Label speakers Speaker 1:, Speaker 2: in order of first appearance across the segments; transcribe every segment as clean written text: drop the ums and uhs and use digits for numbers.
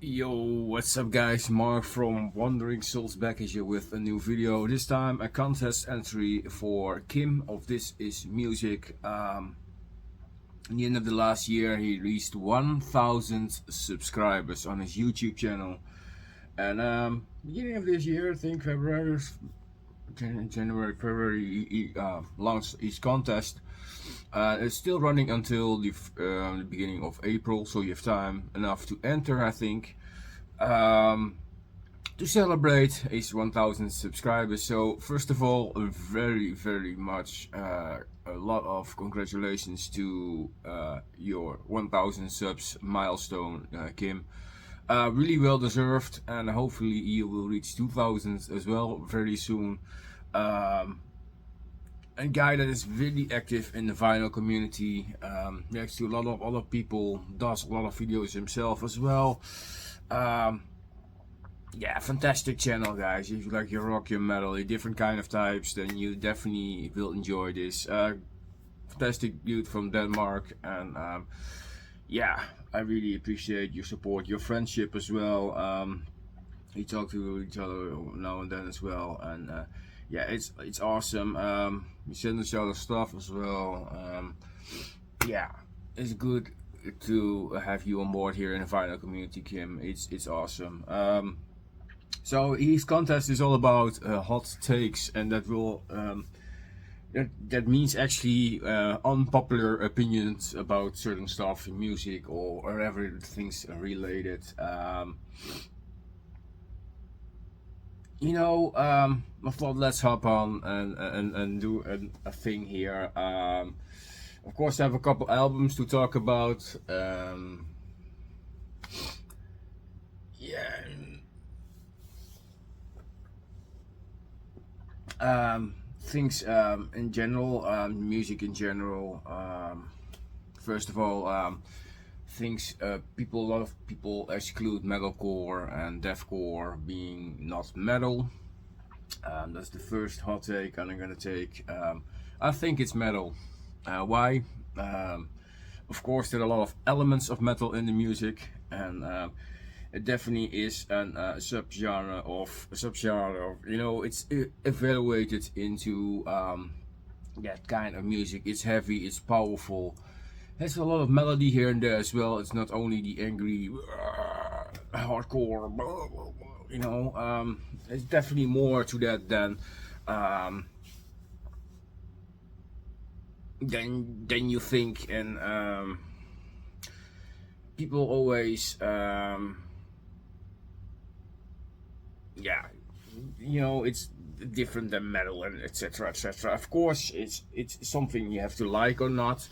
Speaker 1: Yo, what's up guys? Mark from Wandering Souls back here with a new video. This time a contest entry for Kim of This Is Music. In the end of the last year he reached 1,000 subscribers on his YouTube channel. And beginning of this year, I think January, February, he launched his contest. It's still running until the beginning of April, so you have time enough to enter, I think, to celebrate his 1,000 subscribers. So first of all, very much a lot of congratulations to your 1,000 subs milestone, Kim. Really well deserved, and hopefully you will reach 2,000 as well very soon. A guy that is really active in the vinyl community, next to a lot of other people, does a lot of videos himself as well. Yeah, fantastic channel, guys. If you like your rock, your metal, your different kind of types, then you definitely will enjoy this. Fantastic dude from Denmark, and yeah, I really appreciate your support, your friendship as well. We talk to each other now and then as well, and yeah, it's awesome. We send each other stuff as well. Yeah, it's good to have you on board here in the vinyl community, Kim. It's awesome. So his contest is all about hot takes, and that will that means actually unpopular opinions about certain stuff in music or whatever things related. I thought let's hop on and do a thing here. Of course, I have a couple albums to talk about. Yeah. Things in general, music in general. First of all, things a lot of people exclude metalcore and deathcore being not metal. That's the first hot take, and I'm gonna take. I think it's metal. Why? Of course, there are a lot of elements of metal in the music, and it definitely is a subgenre of it's evaluated into that kind of music. It's heavy, it's powerful, has a lot of melody here and there as well. It's not only the angry hardcore, it's definitely more to that than you think. And people always it's different than metal and etc. Of course, it's something you have to like or not.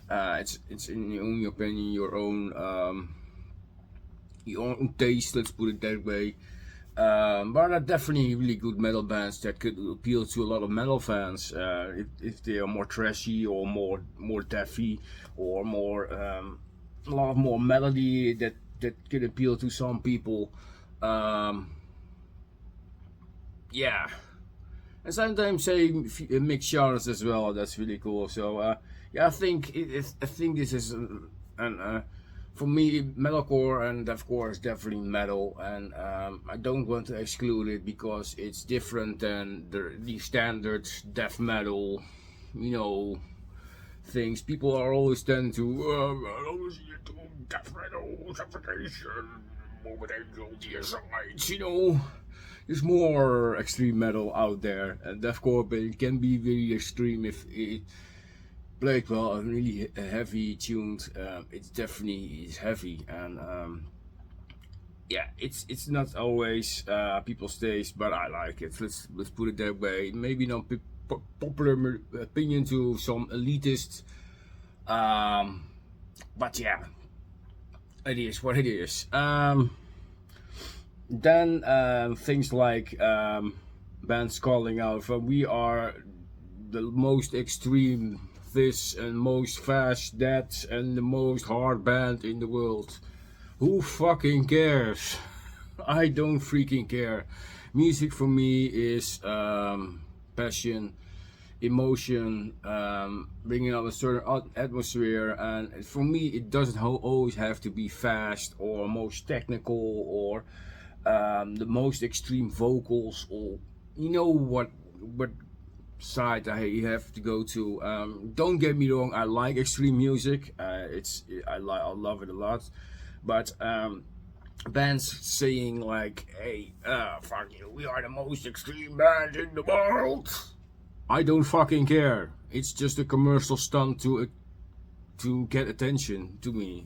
Speaker 1: It's in your own opinion, your own taste. Let's put it that way. But there are definitely really good metal bands that could appeal to a lot of metal fans if they are more trashy or more deathy or more a lot of more melody that could appeal to some people. Yeah, and sometimes say mixed genres as well. That's really cool. So yeah, I think this is for me, metalcore and deathcore is definitely metal, and I don't want to exclude it because it's different than the standard death metal, things. People are always tend to death metal, suffocation, morbid angel, deicides, There's more extreme metal out there, and deathcore can be very extreme if it played well and really heavy tuned. It's definitely is heavy, and yeah, it's not always people's taste, but I like it. Let's put it that way. Maybe not popular opinion to some elitists, but yeah, it is what it is. Then things like bands calling out for we are the most extreme this and most fast that and the most hard band in the world. Who fucking cares? I don't freaking care. Music for me is passion. emotion, bringing up a certain atmosphere. And for me, it doesn't always have to be fast or most technical or the most extreme vocals, or you know what side I have to go to. Don't get me wrong, I like extreme music. I love it a lot, but bands saying like, "Hey, fuck you, we are the most extreme band in the world." I don't fucking care. It's just a commercial stunt to get attention to me.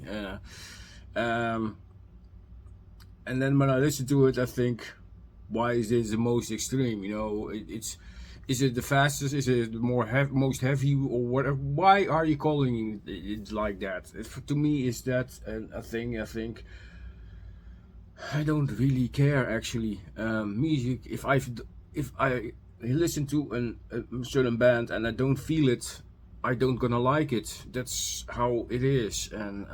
Speaker 1: And then when I listen to it, I think, why is this the most extreme? You know, it's is it the fastest? Is it the most heavy or whatever? Why are you calling it like that? To me, is that a thing? I think I don't really care actually. Music. If I listen to a certain band and I don't feel it, I don't gonna like it. That's how it is. And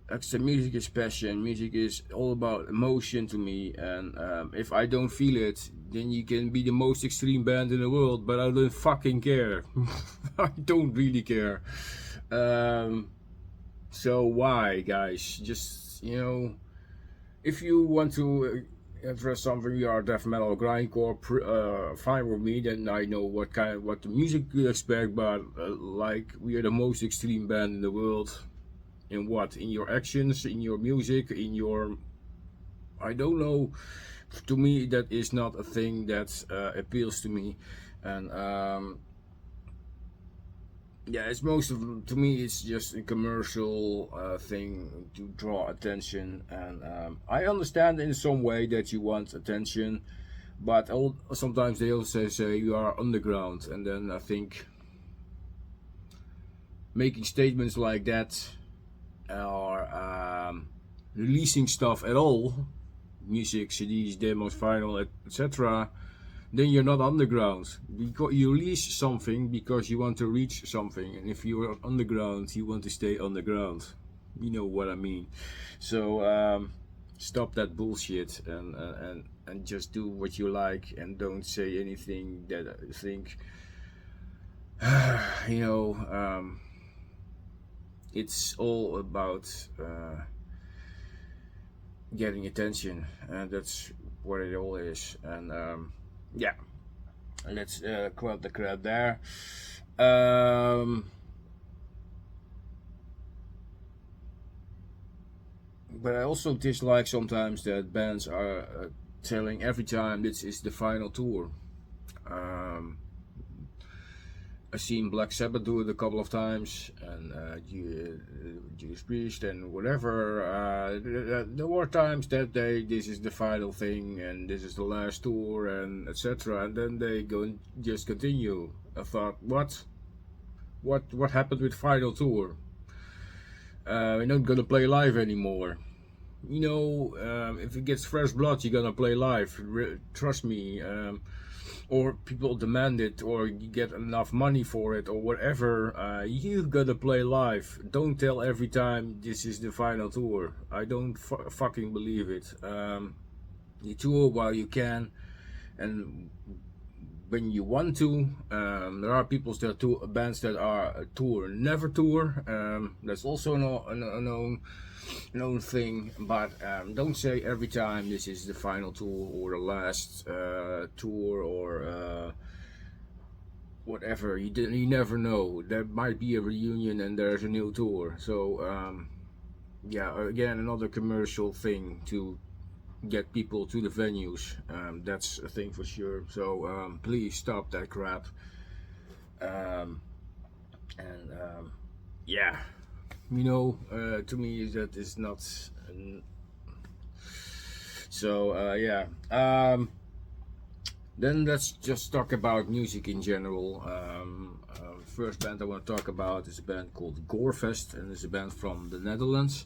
Speaker 1: like I said, music is passion. Music is all about emotion to me. And if I don't feel it, then you can be the most extreme band in the world, but I don't fucking care. I don't really care. So why, guys? Just, you know, if you want to address something, we are death metal, grindcore, fine with me. Then I know what the music you expect. But like, we are the most extreme band in the world. In what? In your actions, in your music, in your, I don't know. To me, that is not a thing that appeals to me. And yeah, it's to me, it's just a commercial thing to draw attention. And I understand in some way that you want attention, but sometimes they also say you are underground. And then I think making statements like that, or releasing stuff at all, music, CDs, demos, vinyl, etc., then you're not underground. Because you release something because you want to reach something, and if you're underground, you want to stay underground. You know what I mean. So stop that bullshit and just do what you like, and don't say anything that I think you know. It's all about getting attention, and that's what it all is. And yeah, let's cut the crap there. But I also dislike sometimes that bands are telling every time this is the final tour. I've seen Black Sabbath do it a couple of times, and Judas Priest and whatever. There were times that this is the final thing and this is the last tour and etc. And then they go and just continue. I thought, what happened with final tour? We're not gonna play live anymore. You know, if it gets fresh blood, you're gonna play live. Trust me. Or people demand it, or you get enough money for it, or whatever. You gotta play live. Don't tell every time this is the final tour. I don't fucking believe it. You tour while you can, and when you want to. There are bands that are tour never tour. That's also a known thing. But don't say every time this is the final tour or the last tour or whatever. You never know. There might be a reunion and there's a new tour. So yeah, again, another commercial thing to get people to the venues. That's a thing for sure. So please stop that crap. Yeah, you know, to me that is not. So yeah. Then let's just talk about music in general. First band I want to talk about is a band called Gorefest, and it's a band from the Netherlands.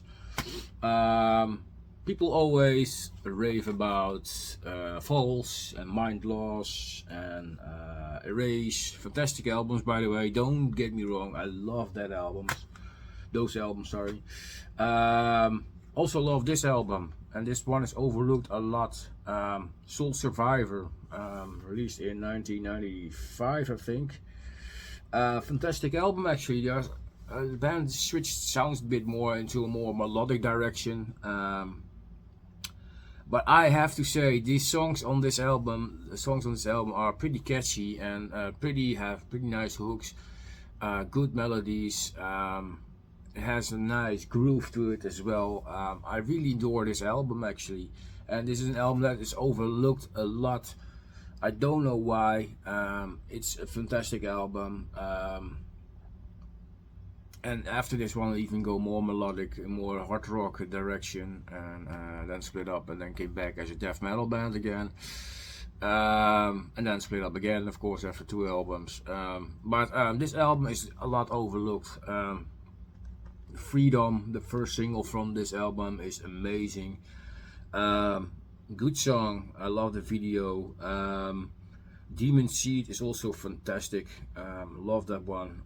Speaker 1: People always rave about Falls and Mind Loss and Erase. Fantastic albums, by the way. Don't get me wrong, I love those albums. Sorry. Also love this album. and this one is overlooked a lot. Soul Survivor, released in 1995, I think. Fantastic album actually. The band switched sounds a bit more into a more melodic direction. But I have to say, these songs on this album, the songs on this album are pretty catchy and have pretty nice hooks, good melodies. It has a nice groove to it as well. I really adore this album actually, and this is an album that is overlooked a lot. I don't know why. It's a fantastic album. And after this one, we even go more melodic, more hard rock direction, and then split up, and then came back as a death metal band again, and then split up again, of course, after 2 albums. But this album is a lot overlooked. Freedom, the first single from this album, is amazing. Good song. I love the video. Demon Seed is also fantastic. Love that one.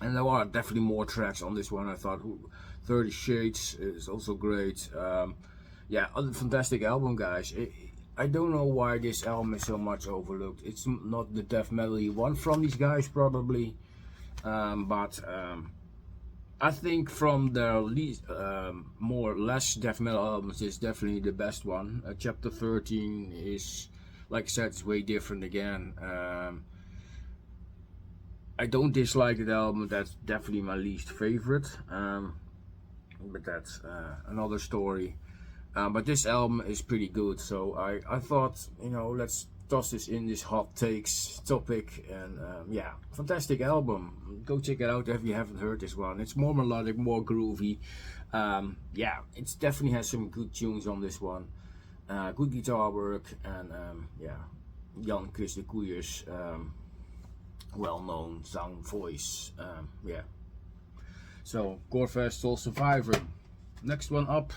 Speaker 1: And there are definitely more tracks on this one. I thought 30 Shades is also great. Yeah, other fantastic album, guys. I don't know why this album is so much overlooked. It's not the death metal you want from these guys, probably. But I think from their least, more or less death metal albums, is definitely the best one. Chapter 13 is, like I said, it's way different again. I don't dislike the album. That's definitely my least favorite. But that's another story. But this album is pretty good. So I thought, let's toss this in this hot takes topic. And yeah, fantastic album. Go check it out if you haven't heard this one. It's more melodic, more groovy. Yeah, it definitely has some good tunes on this one. Good guitar work. And yeah, Jan Chris de Koeiers. Well-known sound voice. Yeah. So Gorefest, Soul Survivor. Next one up,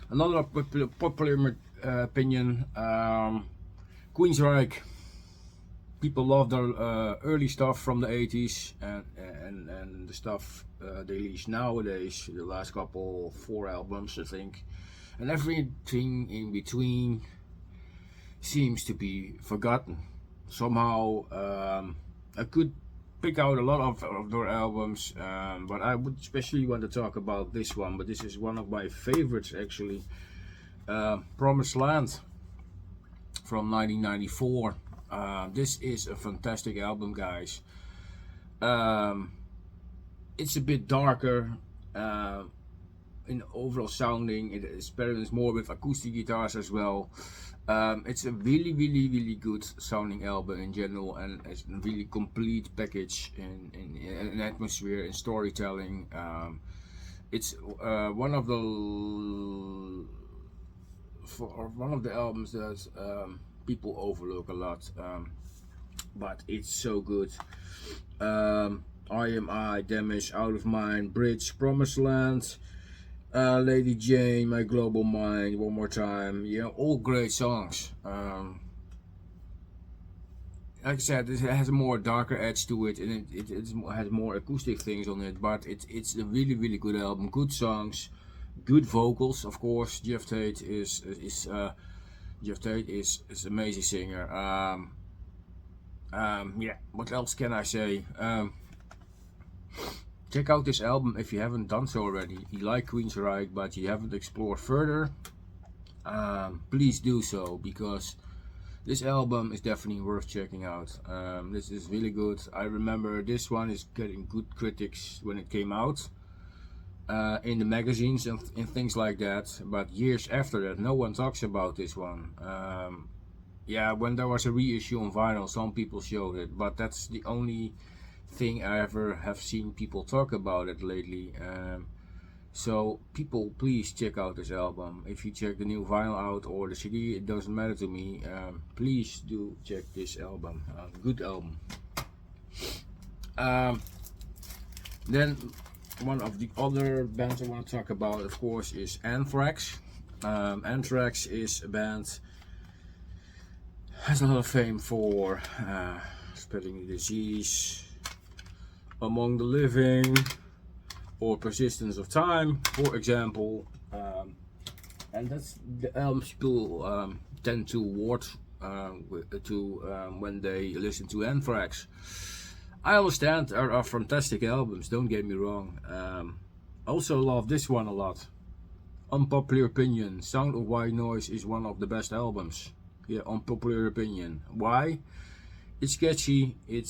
Speaker 1: another popular opinion. Queensryche. People love their early stuff from the 80s and the stuff they release nowadays. The last couple 4 albums, I think, and everything in between seems to be forgotten somehow. I could pick out a lot of their albums, but I would especially want to talk about this one. But this is one of my favorites actually. Promised Land from 1994. This is a fantastic album, guys. It's a bit darker in overall sounding. It experiments more with acoustic guitars as well. It's a really good sounding album in general, and it's a really complete package in atmosphere and storytelling. It's one of the albums that people overlook a lot, but it's so good. I, Damage, Out of Mind, Bridge, Promised Land, Lady Jane, My Global Mind, One More Time, all great songs. Like I said, it has a more darker edge to it, and it has more acoustic things on it, but it's a really good album. Good songs, good vocals, of course. Jeff Tate is an amazing singer. Yeah, what else can I say? Check out this album if you haven't done so already. You like Queensryche, but you haven't explored further. Please do so, because this album is definitely worth checking out. This is really good. I remember this one is getting good critics when it came out in the magazines and things like that. But years after that, no one talks about this one. Yeah, when there was a reissue on vinyl, some people showed it, but that's the only thing I ever have seen people talk about it lately. So people, please check out this album. If you check the new vinyl out or the CD, it doesn't matter to me. Please do check this album. Good album. Then one of the other bands I want to talk about, of course, is Anthrax. Anthrax is a band has a lot of fame for spreading the disease among the living, or Persistence of Time, for example. and that's the albums people tend to watch when they listen to Anthrax. I understand there are fantastic albums, don't get me wrong. I also love this one a lot. Unpopular opinion, Sound of White Noise is one of the best albums. Yeah, unpopular opinion. Why? It's catchy. It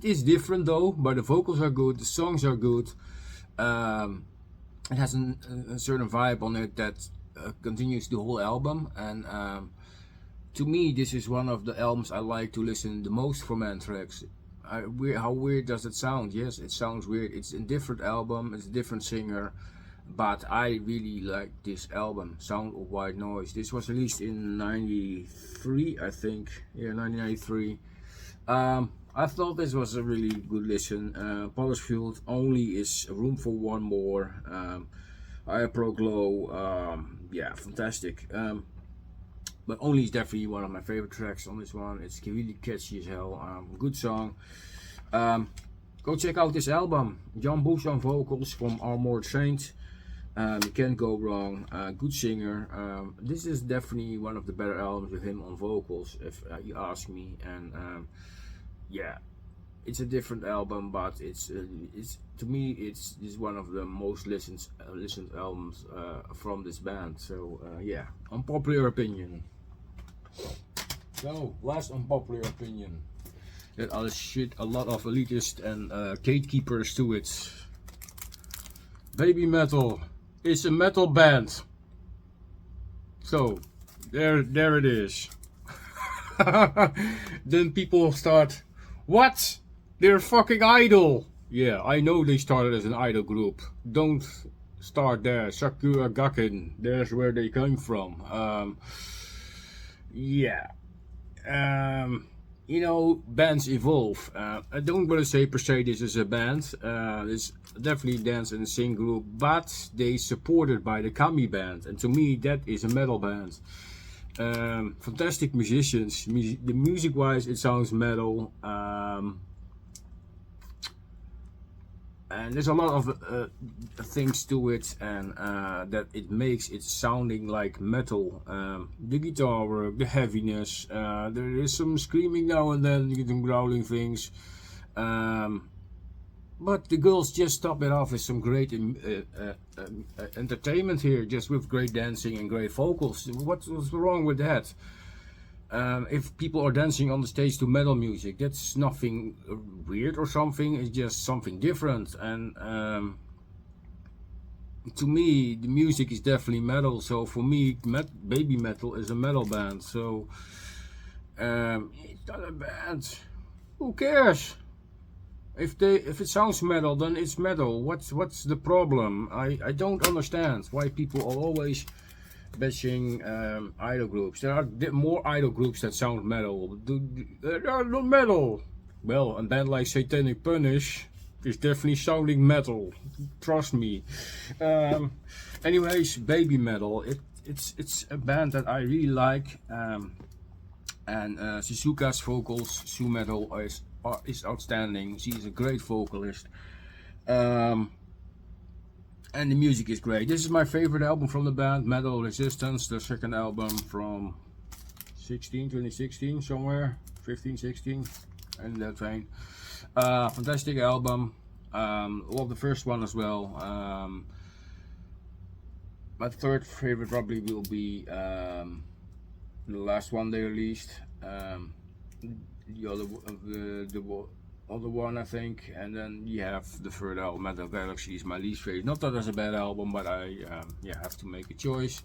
Speaker 1: is different though, but the vocals are good. The songs are good. Um, it has a certain vibe on it that continues the whole album. And to me, this is one of the albums I like to listen the most from Anthrax. How weird does it sound? Yes, it sounds weird. It's a different album. It's a different singer. But I really like this album, Sound of White Noise. This was released in '93, I think. Yeah, 1993. I thought this was a really good listen. Polish Field only is room for one more. Pro Glow, yeah, fantastic. But only is definitely one of my favorite tracks on this one. It's really catchy as hell. Good song. Go check out this album. Jan Bush on vocals from Armored Saint. You can't go wrong. Good singer. This is definitely one of the better albums with him on vocals, if you ask me. And yeah, it's a different album, but it's to me it's one of the most listened albums from this band. So yeah, unpopular opinion. So last unpopular opinion. There are a lot of elitists and gatekeepers to it. Baby Metal is a metal band. So there it is. Then people start, what? They're fucking Idol. Yeah, I know they started as an idol group. Don't start there. Sakura Gakin. There's where they came from. Yeah. You know, bands evolve. I don't want to say per se this is a band. It's definitely dance and sing group, but they supported by the Kami band, and to me that is a metal band. Fantastic musicians. The music wise, it sounds metal. And there's a lot of things to it, and that it makes it sounding like metal. The guitar work, the heaviness, there is some screaming now and then, some growling things. But the girls just top it off with some great entertainment here, just with great dancing and great vocals. What's wrong with that? If people are dancing on the stage to metal music, that's nothing weird or something. It's just something different. And to me, the music is definitely metal. So for me, Baby Metal is a metal band. So it's not a band. Who cares? If it sounds metal, then it's metal. What's the problem? I don't understand why people are always bashing idol groups. There are more idol groups that sound metal. They are not metal. Well, a band like Satanic Punish is definitely sounding metal. Trust me. Anyways, Baby Metal. It's a band that I really like. And Shizuka's vocals, Sue Metal, is outstanding. She is a great vocalist. And the music is great. This is my favorite album from the band, Metal Resistance, the second album from 2016, somewhere, 15, 16, in that vein. Fantastic album. Love the first one as well. My third favorite probably will be the last one they released. The other one, I think, and then you have the third album, Metal Galaxy, is my least favorite. Not that it's a bad album, but I have to make a choice.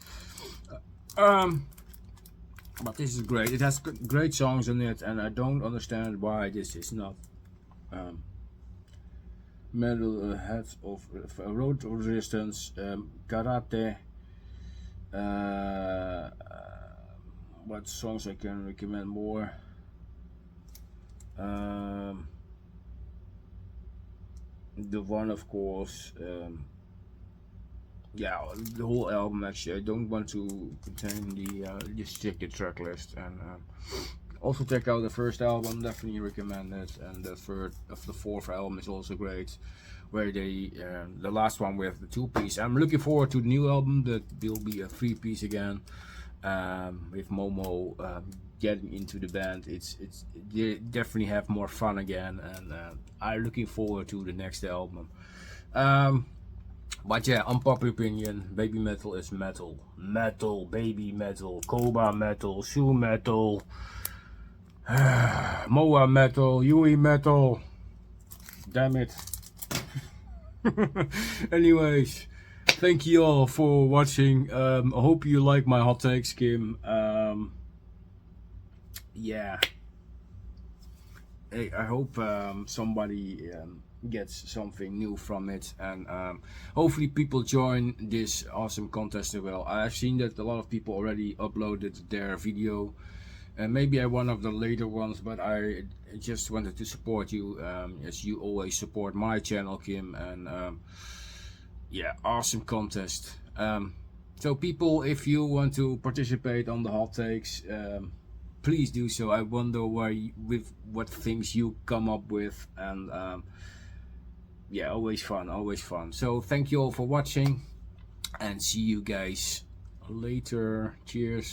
Speaker 1: But this is great. It has great songs in it, and I don't understand why this is not Metal Heads of Road Resistance, Karate. What songs I can recommend more? The one, of course, yeah, the whole album. Actually, I don't want to contain the just check the track list, and also check out the first album. Definitely recommend it, and the fourth album is also great. where they the last one with the 2-piece. I'm looking forward to the new album that will be a 3-piece again, with Momo getting into the band. It's they definitely have more fun again, and I'm looking forward to the next album. But yeah, unpopular opinion, baby metal is metal. Metal, baby metal, Koba metal, shoe metal, Moa metal, Yui metal. Damn it. Anyways, thank you all for watching. I hope you like my hot takes, Kim. Yeah. I hope somebody gets something new from it, and hopefully people join this awesome contest as well. I've seen that a lot of people already uploaded their video, and maybe I'm one of the later ones, but I just wanted to support you, as you always support my channel, Kim, and yeah, awesome contest. So people, if you want to participate on the hot takes, please do so. I wonder with what things you come up with, and yeah, always fun, always fun. So thank you all for watching, and see you guys later. Cheers.